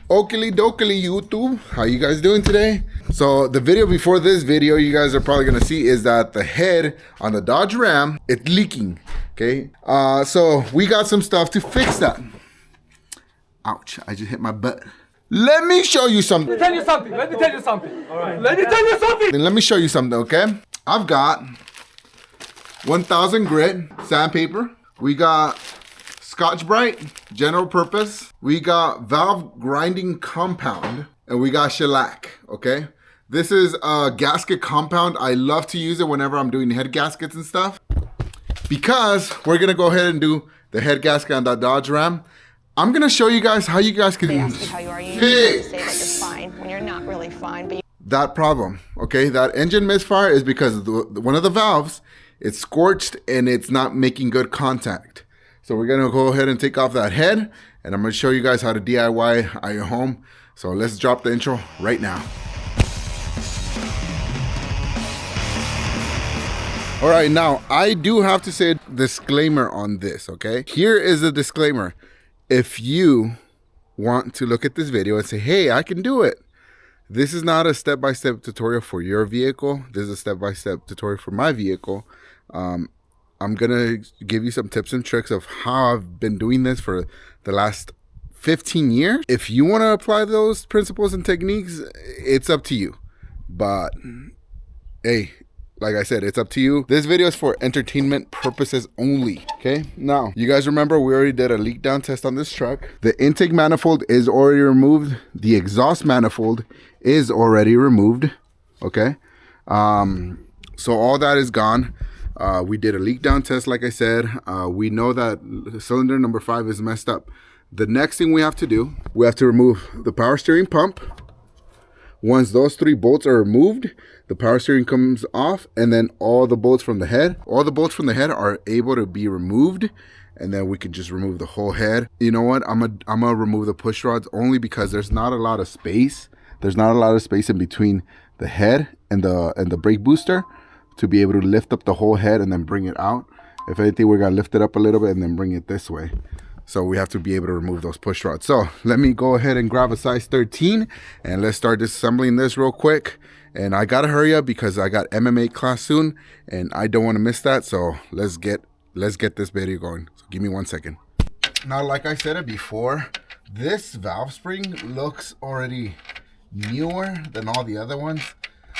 Oakley dokley YouTube, how you guys doing today? So the video before this video you guys are probably gonna see is that the head on the Dodge Ram, it's leaking, okay? So we got some stuff to fix that. Ouch, I just hit my butt. Let me show you something. Let me tell you something. All right. Let me tell you something. Then let me show you something, okay? I've got 1000 grit sandpaper. We got Scotch-Brite, general purpose. We got valve grinding compound, and we got shellac, okay? This is a gasket compound. I love to use it whenever I'm doing head gaskets and stuff, because we're gonna go ahead and do the head gasket on that Dodge Ram. I'm gonna show you guys how you guys can fix how you are. You need to say that you're fine when you're not really fine, but that problem, okay? That engine misfire is because one of the valves, it's scorched and it's not making good contact. So we're gonna go ahead and take off that head, and I'm gonna show you guys how to DIY at your home. So let's drop the intro right now. All right, now I do have to say a disclaimer on this, okay? Here is a disclaimer. If you want to look at this video and say, hey, I can do it, this is not a step-by-step tutorial for your vehicle. This is a step-by-step tutorial for my vehicle. I'm gonna give you some tips and tricks of how I've been doing this for the last 15 years. If you wanna apply those principles and techniques, it's up to you. But hey, like I said, it's up to you. This video is for entertainment purposes only, okay? Now, you guys remember we already did a leak down test on this truck. The intake manifold is already removed. The exhaust manifold is already removed, okay? So all that is gone. We did a leak down test, like I said. We know that cylinder number 5 is messed up. The next thing we have to do, we have to remove the power steering pump. Once those 3 bolts are removed, the power steering comes off, and then all the bolts from the head are able to be removed, and then we can just remove the whole head. You know what? I'm gonna remove the push rods only because there's not a lot of space. There's not a lot of space in between the head and the brake booster to be able to lift up the whole head and then bring it out. If anything, we're gonna lift it up a little bit and then bring it this way. So we have to be able to remove those push rods. So let me go ahead and grab a size 13 and let's start disassembling this real quick. And I gotta hurry up because I got MMA class soon and I don't wanna miss that. So let's get this video going. So give me 1 second. Now, like I said it before, this valve spring looks already newer than all the other ones.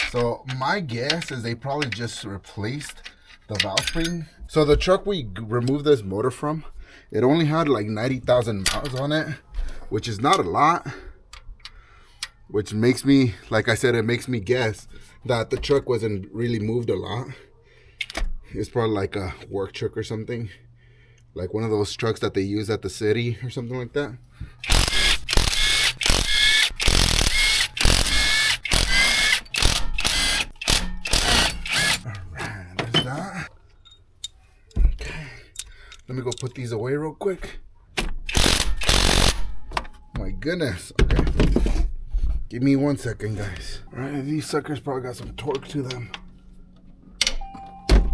So my guess is they probably just replaced the valve spring. So the truck we removed this motor from, it only had like 90,000 miles on it, which is not a lot. Which makes me, like I said, it makes me guess that the truck wasn't really moved a lot. It's probably like a work truck or something. Like one of those trucks that they use at the city or something like that. Let me go put these away real quick. My goodness. Okay. Give me 1 second, guys. All right, these suckers probably got some torque to them.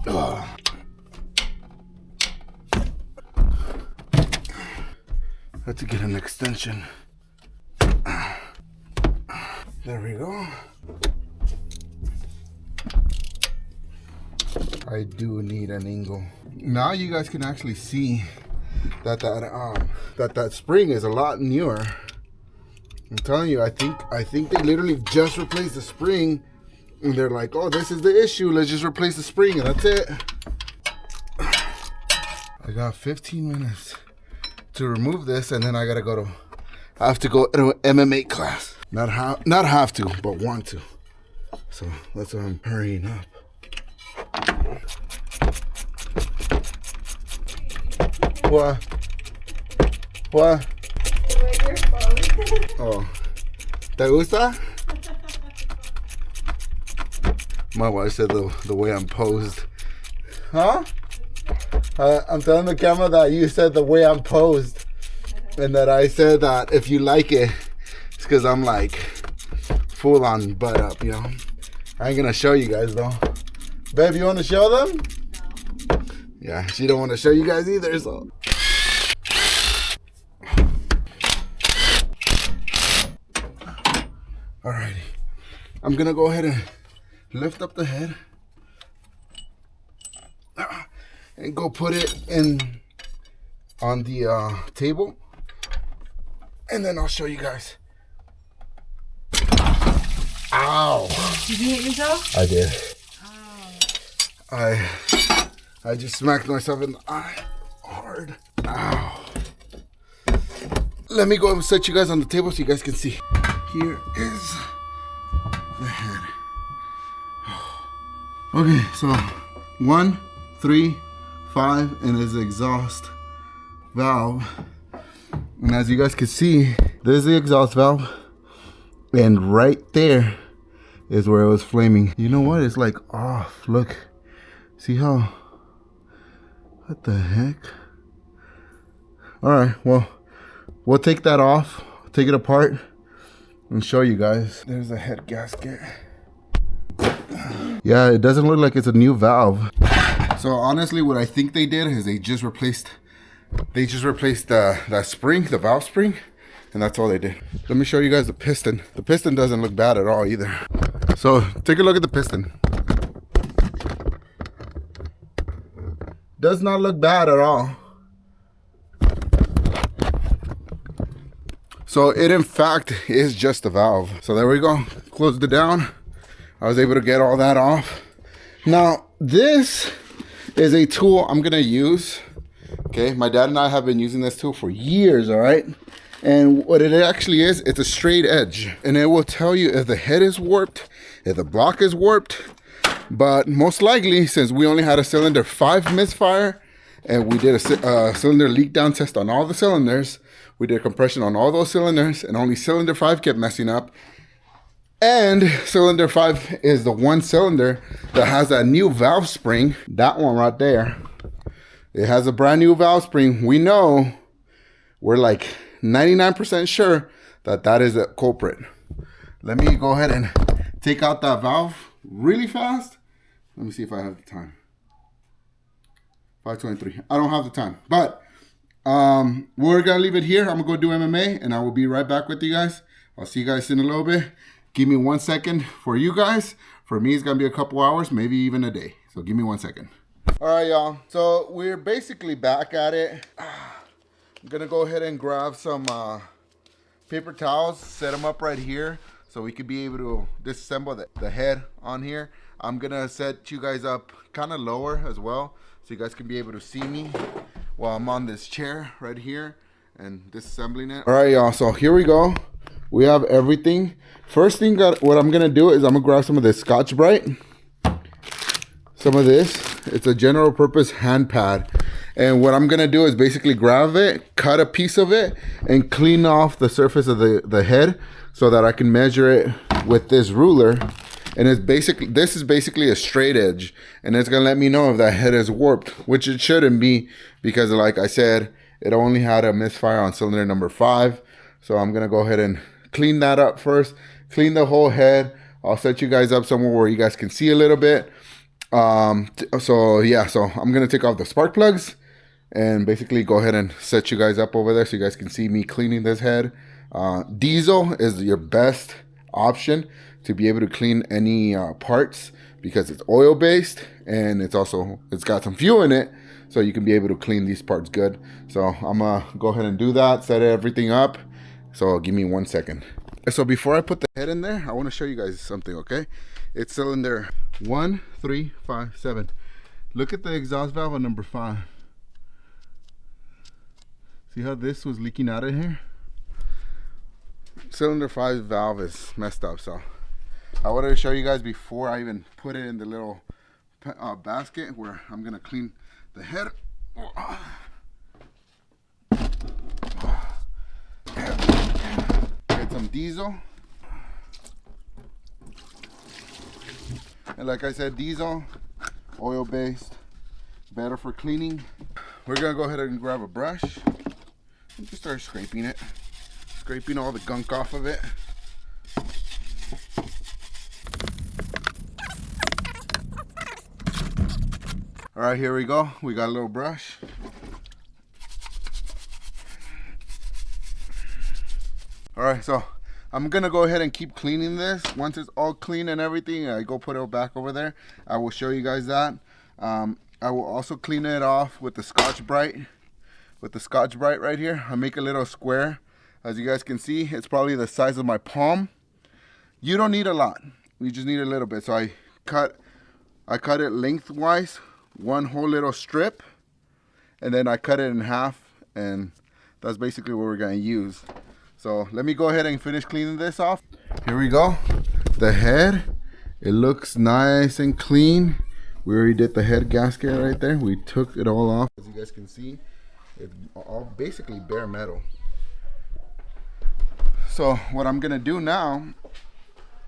Ugh. Had to get an extension. There we go. I do need an angle. Now you guys can actually see that that spring is a lot newer. I'm telling you, I think they literally just replaced the spring, and they're like, oh, this is the issue. Let's just replace the spring, and that's it. I got 15 minutes to remove this, and then I have to go to an MMA class. Not have to, but want to. So that's why I'm hurrying up. What? What? Oh, ¿te gusta? My wife said the way I'm posed. Huh? I'm telling the camera that you said the way I'm posed, and that I said that if you like it, it's because I'm like full on butt up, you know. I ain't gonna show you guys though. Babe, you want to show them? No. Yeah, she don't want to show you guys either, so. Alrighty. I'm gonna go ahead and lift up the head and go put it in on the table, and then I'll show you guys. Ow! Did you hit yourself? I did. Oh. I just smacked myself in the eye hard. Ow. Let me go and set you guys on the table so you guys can see. Here is the head. Okay, so 1, 3, 5, and is the exhaust valve. And as you guys can see, there's the exhaust valve. And right there is where it was flaming. You know what? It's like off. Look. See how? What the heck? Alright, well, we'll take that off, take it apart, and show you guys. There's a head gasket. Yeah, it doesn't look like it's a new valve. So honestly, what I think they did is they just replaced that spring, the valve spring, and that's all they did. Let me show you guys the piston. The piston doesn't look bad at all either. So take a look at the piston. Does not look bad at all. So it in fact is just a valve. So there we go, closed it down. I was able to get all that off. Now this is a tool I'm gonna use. Okay, my dad and I have been using this tool for years, all right? And what it actually is, it's a straight edge. And it will tell you if the head is warped, if the block is warped. But most likely, since we only had a cylinder 5 misfire, and we did a cylinder leak down test on all the cylinders, we did compression on all those cylinders, and only cylinder 5 kept messing up. And cylinder 5 is the one cylinder that has that new valve spring. That one right there. It has a brand new valve spring. We know, we're like 99% sure that that is a culprit. Let me go ahead and take out that valve really fast. Let me see if I have the time. 5:23. I don't have the time, but we're gonna leave it here. I'm gonna go do MMA, and I will be right back with you guys. I'll see you guys in a little bit. Give me 1 second for you guys. For me, it's gonna be a couple hours, maybe even a day. So give me 1 second. All right, y'all. So we're basically back at it. I'm gonna go ahead and grab some paper towels, set them up right here so we could be able to disassemble the head on here. I'm gonna set you guys up kind of lower as well so you guys can be able to see me while I'm on this chair right here and disassembling it. All right, y'all, so here we go. We have everything. First thing, what I'm gonna do is I'm gonna grab some of this Scotch-Brite. Some of this, it's a general purpose hand pad. And what I'm gonna do is basically grab it, cut a piece of it, and clean off the surface of the head so that I can measure it with this ruler. And this is basically a straight edge, and it's gonna let me know if that head is warped, which it shouldn't be, because like I said, it only had a misfire on cylinder number 5. So I'm gonna go ahead and clean that up first, clean the whole head. I'll set you guys up somewhere where you guys can see a little bit. So I'm gonna take off the spark plugs and basically go ahead and set you guys up over there so you guys can see me cleaning this head. Diesel is your best option to be able to clean any parts, because it's oil based and it's got some fuel in it, so you can be able to clean these parts good. So I'm gonna go ahead and do that, set everything up. So give me 1 second. So before I put the head in there, I want to show you guys something, okay? It's cylinder 1, 3, 5, 7. Look at the exhaust valve on number 5. See how this was leaking out of here? Cylinder 5 valve is messed up, so I wanted to show you guys before I even put it in the little basket where I'm gonna clean the head. Get some diesel. And like I said, diesel, oil based, better for cleaning. We're gonna go ahead and grab a brush and just start scraping it. Scraping all the gunk off of it. All right, here we go. We got a little brush. All right, so I'm gonna go ahead and keep cleaning this. Once it's all clean and everything, I go put it back over there. I will show you guys that. I will also clean it off with the Scotch Brite. With the Scotch Brite right here, I make a little square. As you guys can see, it's probably the size of my palm. You don't need a lot. You just need a little bit. So I cut it lengthwise, one whole little strip, and then I cut it in half, and that's basically what we're gonna use. So let me go ahead and finish cleaning this off. Here we go. The head, it looks nice and clean. We already did the head gasket right there. We took it all off. As you guys can see, it's all basically bare metal. So what I'm gonna do now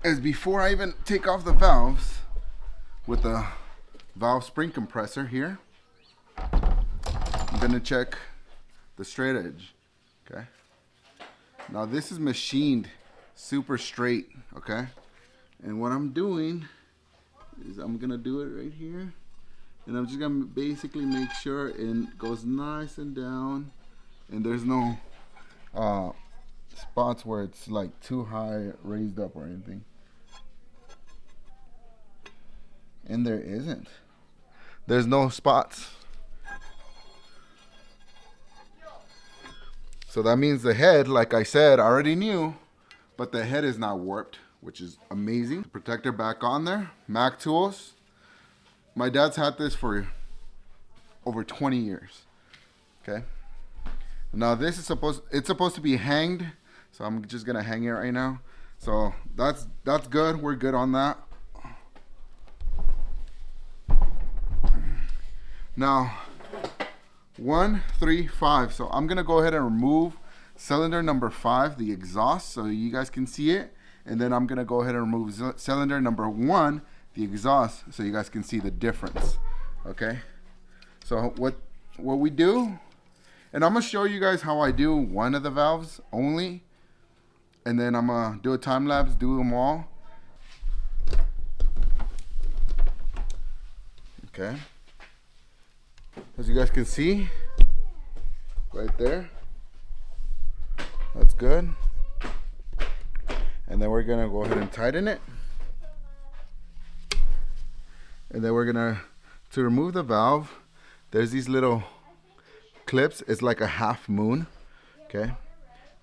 is, before I even take off the valves with the valve spring compressor here, I'm gonna check the straight edge, okay? Now this is machined super straight, okay? And what I'm doing is I'm gonna do it right here, and I'm just gonna basically make sure it goes nice and down, and there's no spots where it's like too high raised up or anything. And there isn't. There's no spots. So that means the head, like I said, I already knew, but the head is not warped, which is amazing. Protector back on there, Mac tools. My dad's had this for over 20 years, okay? Now this is it's supposed to be hanged, so I'm just gonna hang it right now. So that's good, we're good on that. Now, 1, 3, 5. So I'm gonna go ahead and remove cylinder number 5, the exhaust, so you guys can see it. And then I'm gonna go ahead and remove cylinder number 1, the exhaust, so you guys can see the difference. Okay. So what we do, and I'm gonna show you guys how I do one of the valves only, and then I'm gonna do a time lapse, do them all. Okay. As you guys can see, right there, that's good. And then we're gonna go ahead and tighten it. And then we're gonna, to remove the valve, there's these little clips. It's like a half moon, okay?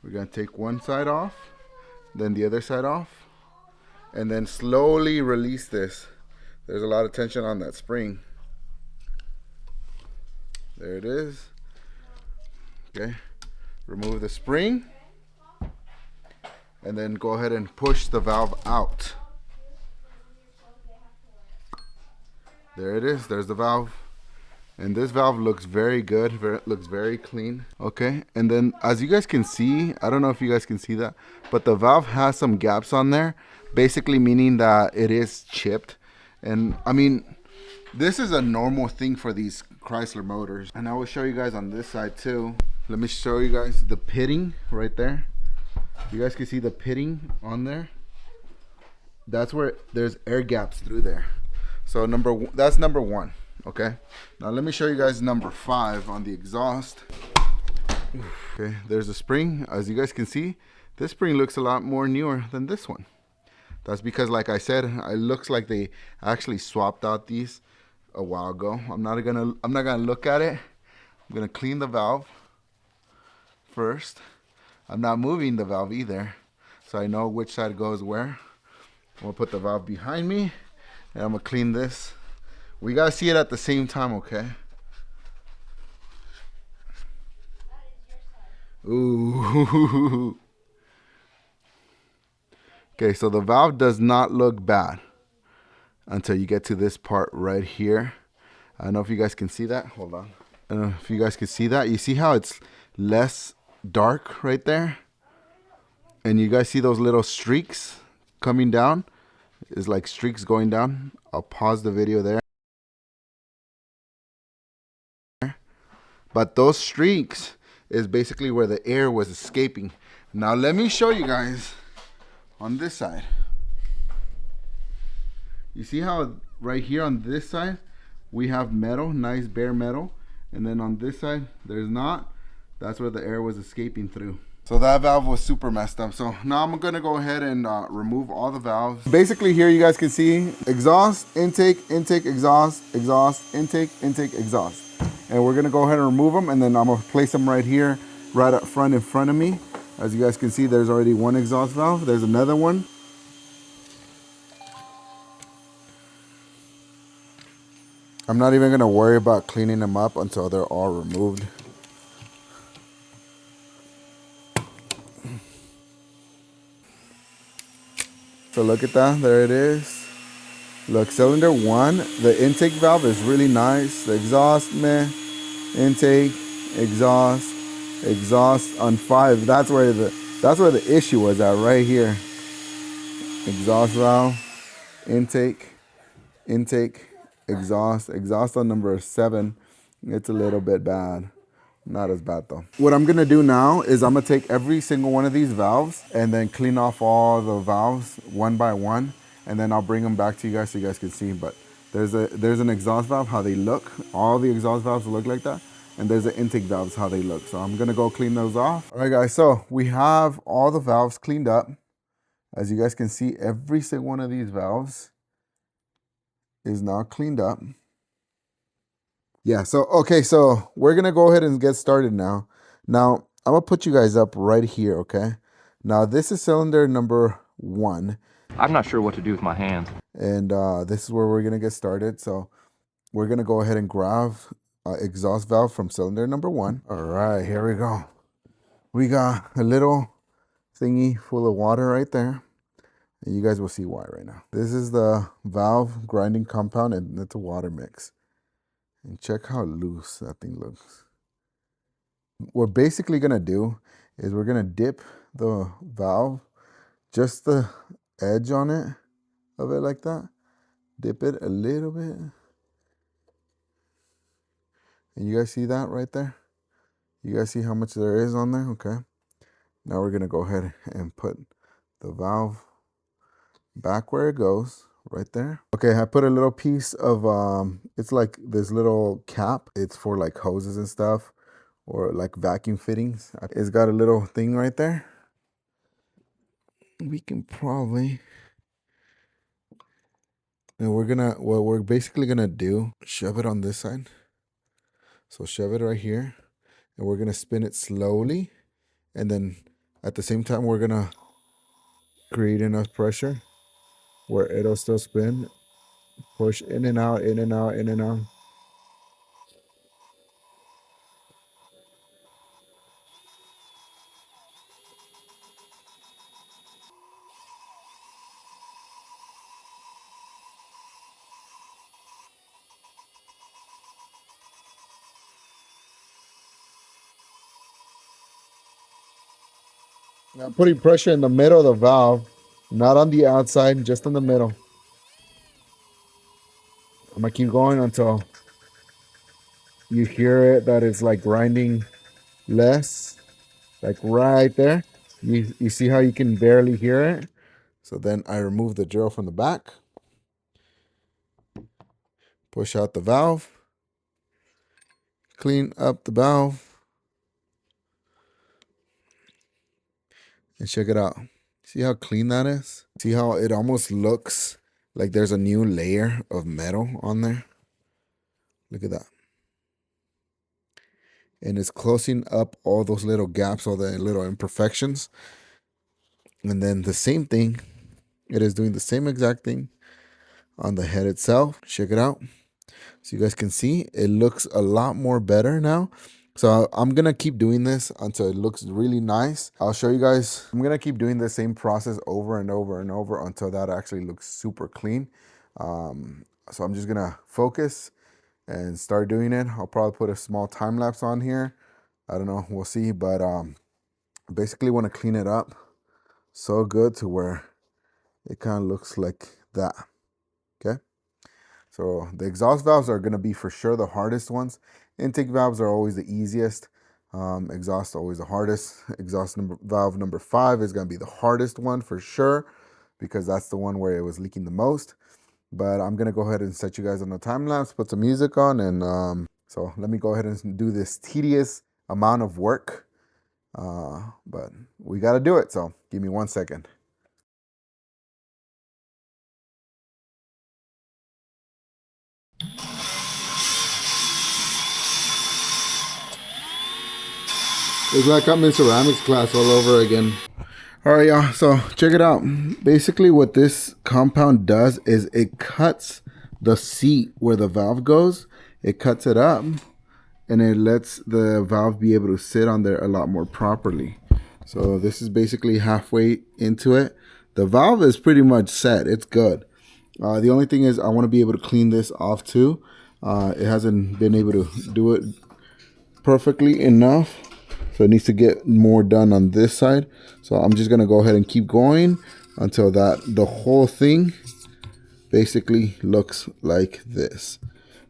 We're gonna take one side off, then the other side off, and then slowly release this. There's a lot of tension on that spring. There it is. Okay, remove the spring, and then go ahead and push the valve out. There it is, there's the valve. And this valve looks very good, looks very clean. Okay, and then as you guys can see, I don't know if you guys can see that, but the valve has some gaps on there, basically meaning that it is chipped. And I mean, this is a normal thing for these Chrysler motors. And I will show you guys on this side too. Let me show you guys the pitting right there. You guys can see the pitting on there. That's where there's air gaps through there. So that's number 1. Okay, now let me show you guys number 5 on the exhaust. Okay, there's a spring. As you guys can see, this spring looks a lot more newer than this one. That's because, like I said, it looks like they actually swapped out these a while ago. I'm not gonna look at it. I'm gonna clean the valve first. I'm not moving the valve either, so I know which side goes where. I'm gonna put the valve behind me, and I'm gonna clean this. We gotta see it at the same time, okay? Ooh. Okay, so the valve does not look bad until you get to this part right here. I don't know if you guys can see that. Hold on. I don't know if you guys can see that. You see how it's less dark right there? And you guys see those little streaks coming down? It's like streaks going down. I'll pause the video there. But those streaks is basically where the air was escaping. Now let me show you guys on this side. You see how right here on this side we have metal, nice bare metal, and then on this side there's not. That's where the air was escaping through. So that valve was super messed up. So now I'm gonna go ahead and remove all the valves. Basically here you guys can see exhaust, intake, intake, exhaust, exhaust, intake, intake, exhaust. And we're gonna go ahead and remove them, and then I'm gonna place them right here, right up front in front of me. As you guys can see, there's already one exhaust valve. There's another one. I'm not even gonna worry about cleaning them up until they're all removed. So look at that, there it is. Look, cylinder 1, the intake valve is really nice. The exhaust, meh. Intake, exhaust, exhaust on 5. That's where the issue was at, right here. Exhaust valve, intake, intake, exhaust, exhaust on number 7. It's a little bit bad. Not as bad though. What I'm gonna do now is I'm gonna take every single one of these valves and then clean off all the valves one by one, and then I'll bring them back to you guys so you guys can see. But there's an exhaust valve, how they look. All the exhaust valves look like that. And there's the intake valves, how they look. So I'm gonna go clean those off. All right guys, so we have all the valves cleaned up. As you guys can see, every single one of these valves is now cleaned up. Yeah, so, okay, so we're going to go ahead and get started now. Now, I'm going to put you guys up right here, okay? Now, this is cylinder number 1. I'm not sure what to do with my hands. And this is where we're going to get started. So, we're going to go ahead and grab exhaust valve from cylinder number 1. All right, here we go. We got a little thingy full of water right there. And you guys will see why right now. This is the valve grinding compound, and it's a water mix. And check how loose that thing looks. What we're basically gonna do is we're gonna dip the valve, just the edge on it, of it like that. Dip it a little bit. And you guys see that right there? You guys see how much there is on there? Okay. Now we're gonna go ahead and put the valve back where it goes. Right there. Okay, I put a little piece of, it's like this little cap. It's for like hoses and stuff, or like vacuum fittings. It's got a little thing right there. We can probably, and what we're basically gonna do, shove it on this side. So shove it right here, and we're gonna spin it slowly. And then at the same time, we're gonna create enough pressure where it'll still spin. Push in and out, in and out, in and out. Now I'm putting pressure in the middle of the valve, not on the outside, just in the middle. I'm gonna keep going until you hear it that it's like grinding less, like right there. You see how you can barely hear it? So then I remove the drill from the back, push out the valve, clean up the valve, and check it out. See how clean that is? See how it almost looks like there's a new layer of metal on there? Look at that. And it's closing up all those little gaps, all the little imperfections. And then the same thing, it is doing the same exact thing on the head itself. Check it out. So you guys can see it looks a lot more better now. So I'm gonna keep doing this until it looks really nice. I'll show you guys. I'm gonna keep doing the same process over and over and over until that actually looks super clean. So I'm just gonna focus and start doing it. I'll probably put a small time lapse on here. I don't know, we'll see. But basically want to clean it up so good to where it kind of looks like that. Okay. So the exhaust valves are going to be for sure the hardest ones. Intake valves are always the easiest. Exhaust always the hardest. Valve number 5 is going to be the hardest one for sure, because that's the one where it was leaking the most. But I'm going to go ahead and set you guys on a time lapse, put some music on, and so let me go ahead and do this tedious amount of work But we got to do it. So give me 1 second. It's like I'm in ceramics class all over again. All right, y'all. So check it out. Basically, what this compound does is it cuts the seat where the valve goes. It cuts it up, and it lets the valve be able to sit on there a lot more properly. So this is basically halfway into it. The valve is pretty much set. It's good. The only thing is I want to be able to clean this off too. It hasn't been able to do it perfectly enough. So it needs to get more done on this side. So I'm just going to go ahead and keep going until the whole thing basically looks like this.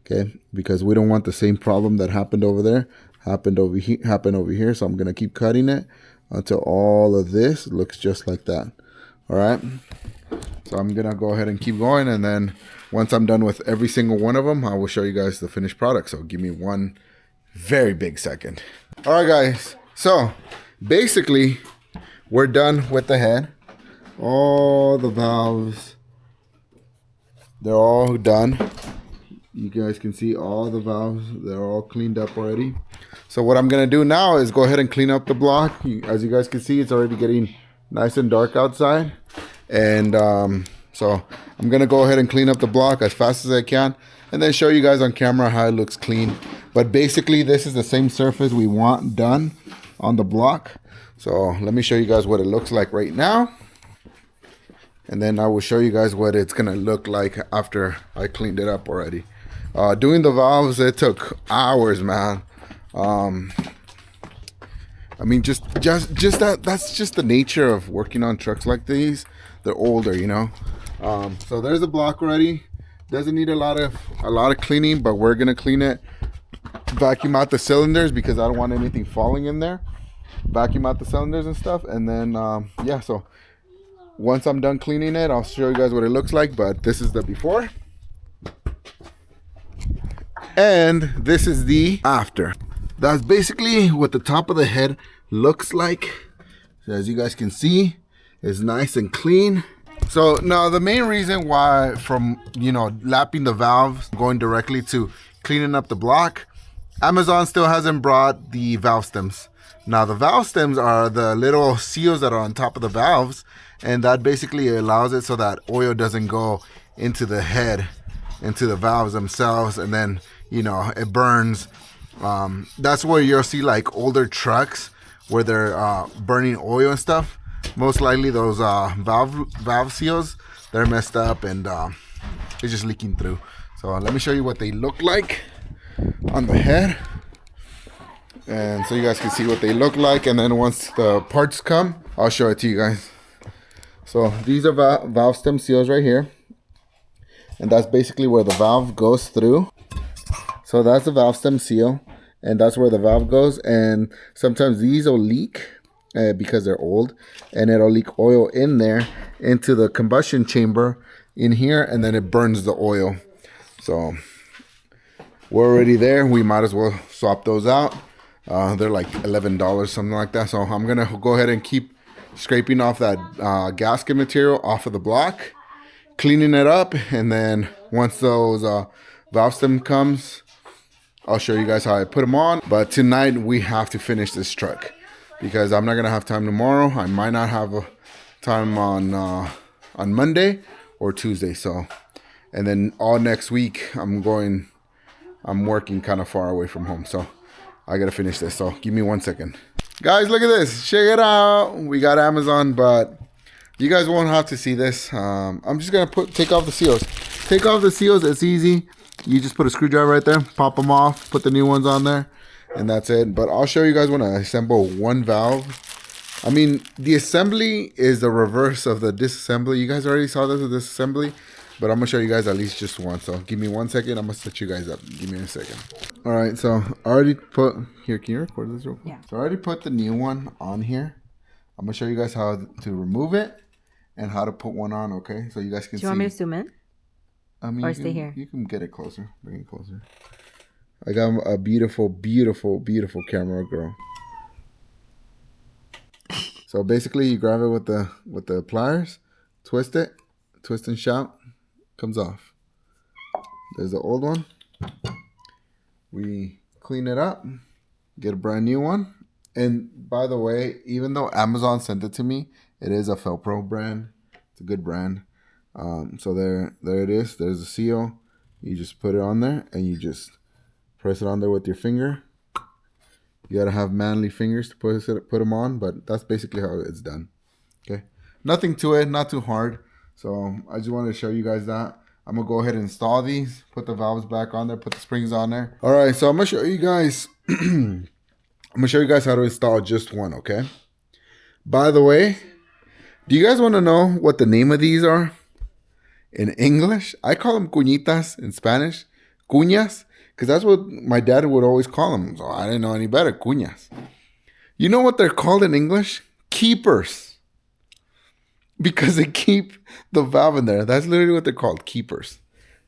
Okay, because we don't want the same problem that happened over there happen over here. So I'm going to keep cutting it until all of this looks just like that. All right. So I'm going to go ahead and keep going. And then once I'm done with every single one of them, I will show you guys the finished product. So give me one very big second. All right, guys. So basically, we're done with the head. All the valves, they're all done. You guys can see all the valves. They're all cleaned up already. So what I'm going to do now is go ahead and clean up the block. As you guys can see, it's already getting nice and dark outside. And so I'm going to go ahead and clean up the block as fast as I can. And then show you guys on camera how it looks clean. But basically, this is the same surface we want done on the block. So let me show you guys what it looks like right now. And then I will show you guys what it's going to look like after I cleaned it up already. Doing the valves, it took hours, man. I mean, just that's just the nature of working on trucks like these. They're older, you know. So there's the block already. Doesn't need a lot of cleaning, but we're gonna clean it. Vacuum out the cylinders because I don't want anything falling in there. Vacuum out the cylinders and stuff, and then yeah. So once I'm done cleaning it, I'll show you guys what it looks like. But this is the before, and this is the after. That's basically what the top of the head looks like. So as you guys can see, it's nice and clean. So now the main reason why from, lapping the valves, going directly to cleaning up the block, Amazon still hasn't brought the valve stems. Now the valve stems are the little seals that are on top of the valves, and that basically allows it so that oil doesn't go into the head, into the valves themselves, and then, it burns. That's where you'll see like older trucks where they're burning oil and stuff. Most likely those valve seals, they're messed up and it's just leaking through. So let me show you what they look like on the head, and so you guys can see what they look like. And then once the parts come, I'll show it to you guys. So these are valve stem seals right here, and that's basically where the valve goes through. So that's the valve stem seal, and that's where the valve goes. And sometimes these will leak because they're old, and it'll leak oil in there into the combustion chamber in here, and then it burns the oil. So we're already there. We might as well swap those out. They're like $11, something like that. So I'm gonna go ahead and keep scraping off that gasket material off of the block, cleaning it up, and then once those valve stem comes, I'll show you guys how I put them on. But tonight we have to finish this truck because I'm not gonna have time tomorrow. I might not have time on Monday or Tuesday. So, and then all next week I'm working kind of far away from home. So I gotta finish this. So give me 1 second. Guys, look at this. Check it out. We got Amazon, but you guys won't have to see this. I'm just gonna take off the seals. Take off the seals. It's easy. You just put a screwdriver right there, pop them off, put the new ones on there, and that's it. But I'll show you guys when I assemble one valve. I mean, the assembly is the reverse of the disassembly. You guys already saw this with disassembly, but I'm gonna show you guys at least just one. So give me 1 second. I'm gonna set you guys up. Give me a second. All right, so I already put here. Can you record this real quick? Yeah. So I already put the new one on here. I'm gonna show you guys how to remove it and how to put one on. Okay, so you guys can see. Do you want me to zoom in? I mean, or stay here? You can get it closer. Bring it closer. I got a beautiful, beautiful, beautiful camera girl. So basically you grab it with the pliers, twist it, twist and shout, comes off. There's the old one. We clean it up, get a brand new one. And by the way, even though Amazon sent it to me, it is a Felpro brand. It's a good brand. So there it is. There's a seal. You just put it on there and you just press it on there with your finger. You gotta have manly fingers to put them on, but that's basically how it's done. Okay, nothing to it, not too hard. So I just wanted to show you guys that. I'm gonna go ahead and install these, put the valves back on there, put the springs on there. All right, so I'm gonna show you guys. I'm gonna show you guys how to install just one. Okay. By the way, do you guys want to know what the name of these are in English? I call them cuñitas in Spanish, cuñas, because that's what my dad would always call them. So I didn't know any better, cuñas. You know what they're called in English? Keepers. Because they keep the valve in there. That's literally what they're called, keepers.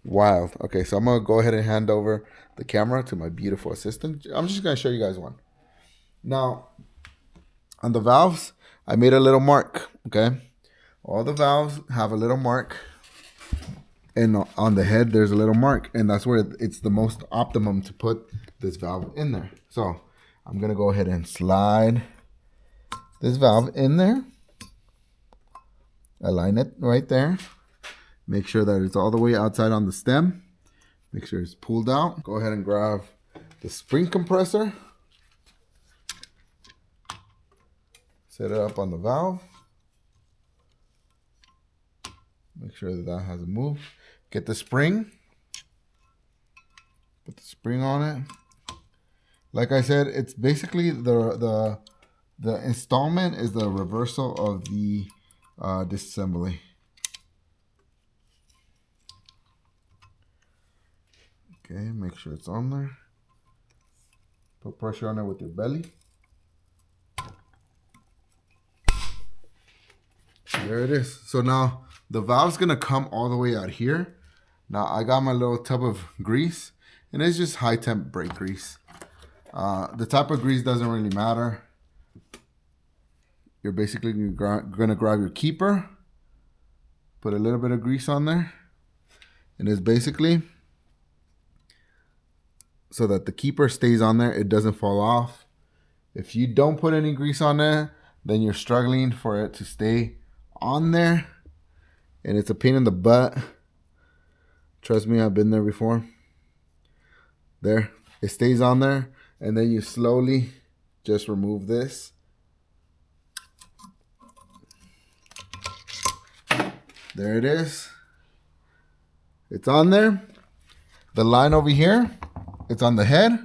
Wild. Okay, so I'm going to go ahead and hand over the camera to my beautiful assistant. I'm just going to show you guys one. Now, on the valves, I made a little mark, okay? All the valves have a little mark. And on the head, there's a little mark. And that's where it's the most optimum to put this valve in there. So I'm going to go ahead and slide this valve in there. Align it right there. Make sure that it's all the way outside on the stem. Make sure it's pulled out. Go ahead and grab the spring compressor. Set it up on the valve. Make sure that that hasn't moved. Get the spring. Put the spring on it. Like I said, it's basically the installment is the reversal of the disassembly. Okay, make sure it's on there. Put pressure on it with your belly. There it is. So now the valve's gonna come all the way out here. Now I got my little tub of grease, and it's just high temp brake grease. The type of grease doesn't really matter. You're basically gonna grab your keeper, put a little bit of grease on there, and it's basically so that the keeper stays on there, it doesn't fall off. If you don't put any grease on there, then you're struggling for it to stay on there, and it's a pain in the butt. Trust me, I've been there before. There, it stays on there, and then you slowly just remove this. There it is. It's on there. The line over here, it's on the head.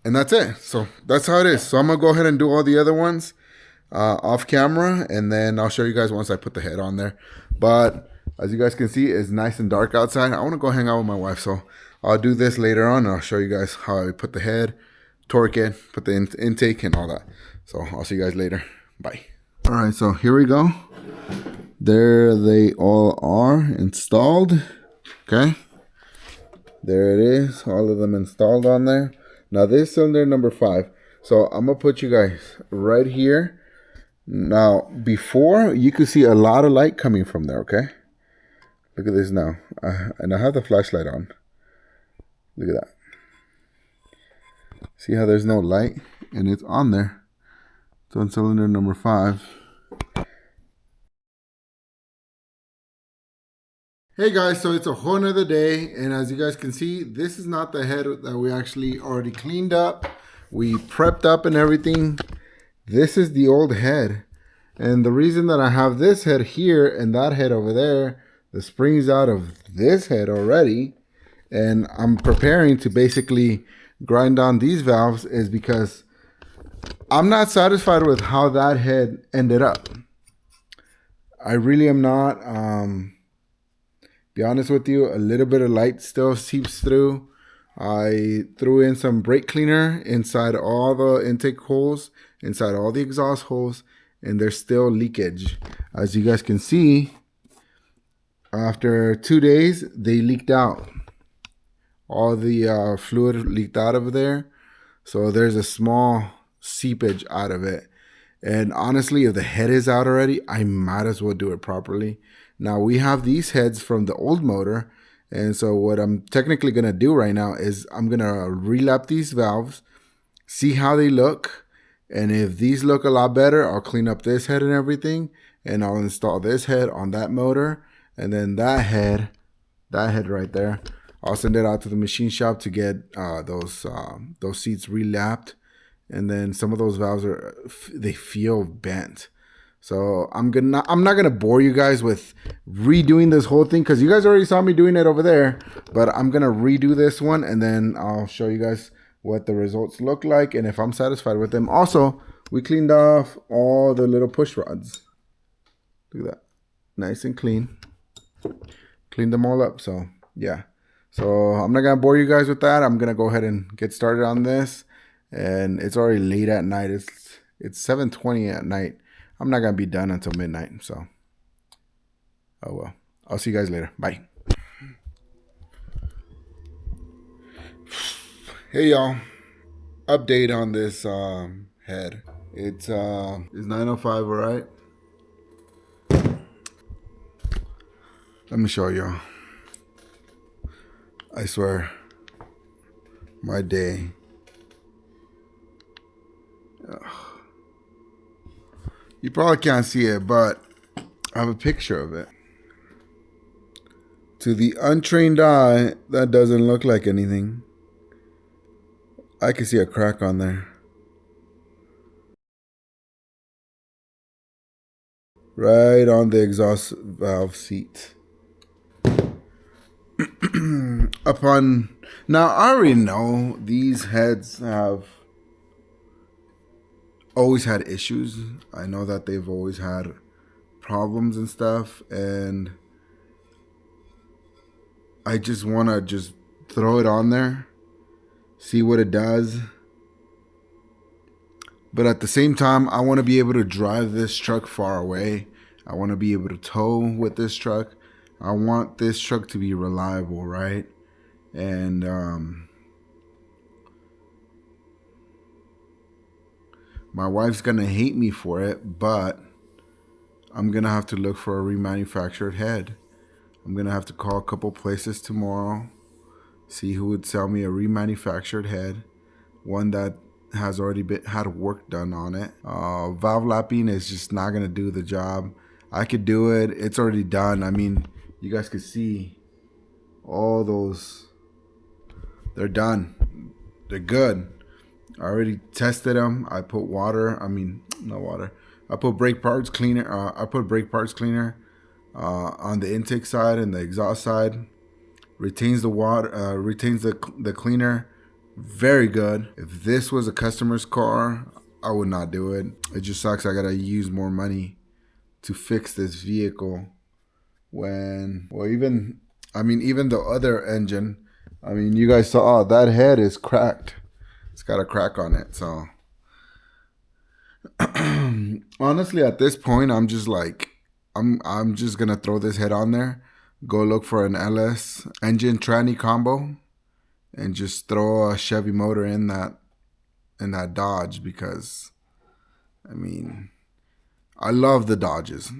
And that's it. So that's how it is. So I'm going to go ahead and do all the other ones off camera, and then I'll show you guys once I put the head on there. But as you guys can see, it's nice and dark outside. I want to go hang out with my wife, so I'll do this later on, and I'll show you guys how I put the head, torque it, put the intake and all that. So I'll see you guys later. Bye. All right, so here we go. There they all are installed. Okay. There it is. All of them installed on there. Now this is cylinder number 5. So I'm going to put you guys right here. Now, before, you could see a lot of light coming from there, okay? Look at this now. And I have the flashlight on. Look at that. See how there's no light? And it's on there. It's on cylinder number 5. Hey guys, so it's a whole nother day, and as you guys can see, this is not the head that we actually already cleaned up. We prepped up and everything. This is the old head. And the reason that I have this head here and that head over there, the spring's out of this head already, and I'm preparing to basically grind down these valves, is because I'm not satisfied with how that head ended up. I really am not. Be honest with you, a little bit of light still seeps through. I threw in some brake cleaner inside all the intake holes, inside all the exhaust holes, and there's still leakage. As you guys can see, after 2 days, they leaked out. All the fluid leaked out of there. So there's a small seepage out of it. And honestly, if the head is out already, I might as well do it properly. Now we have these heads from the old motor. And so what I'm technically going to do right now is I'm going to relap these valves, see how they look. And if these look a lot better, I'll clean up this head and everything. And I'll install this head on that motor. And then that head right there, I'll send it out to the machine shop to get those seats relapped. And then some of those valves they feel bent. So I'm not gonna bore you guys with redoing this whole thing because you guys already saw me doing it over there. But I'm gonna redo this one and then I'll show you guys what the results look like and if I'm satisfied with them. Also, we cleaned off all the little push rods. Look at that, nice and clean. Cleaned them all up. So yeah. So I'm not gonna bore you guys with that. I'm gonna go ahead and get started on this. And it's already late at night. It's 7:20 at night. I'm not gonna be done until midnight. So, oh well. I'll see you guys later. Bye. Hey y'all. Update on this head. It's 9:05, all right? Let me show y'all. I swear, my day. You probably can't see it, but I have a picture of it. To the untrained eye, that doesn't look like anything. I can see a crack on there. Right on the exhaust valve seat. Now I already know these heads have always had issues. I know that they've always had problems and stuff, and I just want to just throw it on there, see what it does. But at the same time, I want to be able to drive this truck far away. I want to be able to tow with this truck. I want this truck to be reliable, right? And my wife's gonna hate me for it, but I'm gonna have to look for a remanufactured head. I'm gonna have to call a couple places tomorrow, see who would sell me a remanufactured head, one that has already had work done on it. Valve lapping is just not gonna do the job. I could do it. It's already done. I mean, you guys could see all those. They're done. They're good. I already tested them. I put water. I mean, not water. I put brake parts cleaner. On the intake side and the exhaust side. Retains the water. Retains the cleaner. Very good. If this was a customer's car, I would not do it. It just sucks. I gotta use more money to fix this vehicle. Even the other engine. I mean, you guys saw that head is cracked. It's got a crack on it. So honestly, at this point, I'm just like, I'm just gonna throw this head on there, go look for an LS engine tranny combo, and just throw a Chevy motor in that Dodge because, I mean, I love the Dodges.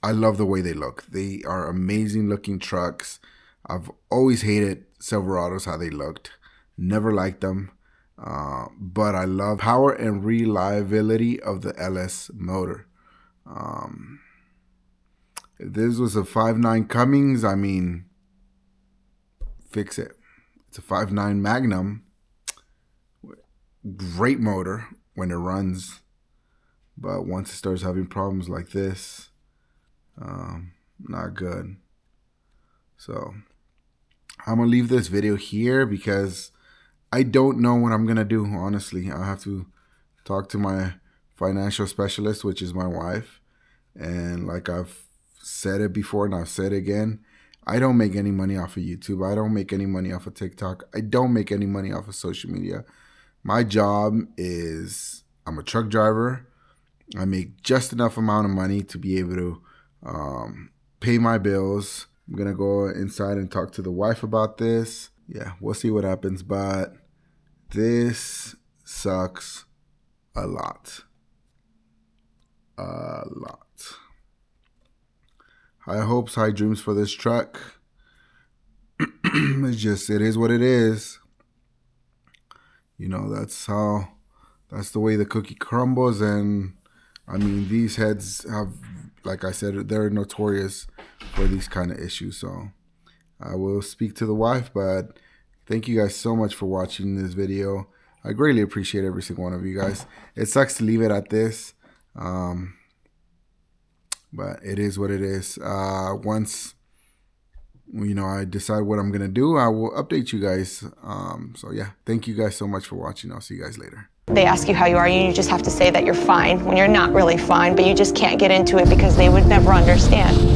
I love the way they look. They are amazing looking trucks. I've always hated Silverados, how they looked. Never liked them. But I love power and reliability of the LS motor. If this was a 5.9 Cummins, I mean, fix it. It's a 5.9 Magnum. Great motor when it runs. But once it starts having problems like this, not good. So I'm gonna leave this video here because I don't know what I'm gonna do. Honestly, I have to talk to my financial specialist, which is my wife. And like I've said it before and I've said it again, I don't make any money off of YouTube. I don't make any money off of TikTok. I don't make any money off of social media. My job is, I'm a truck driver. I make just enough amount of money to be able to pay my bills. I'm gonna go inside and talk to the wife about this. Yeah, we'll see what happens, but this sucks a lot. High hopes, high dreams for this truck. It is what it is. You know, that's the way the cookie crumbles. And I mean, these heads have, like I said, they're notorious for these kind of issues. So I will speak to the wife, but thank you guys so much for watching this video. I greatly appreciate every single one of you guys. It sucks to leave it at this, but it is what it is. Once, you know, I decide what I'm gonna do, I will update you guys. So yeah, thank you guys so much for watching. I'll see you guys later. They ask you how you are, and you just have to say that you're fine when you're not really fine, but you just can't get into it because they would never understand.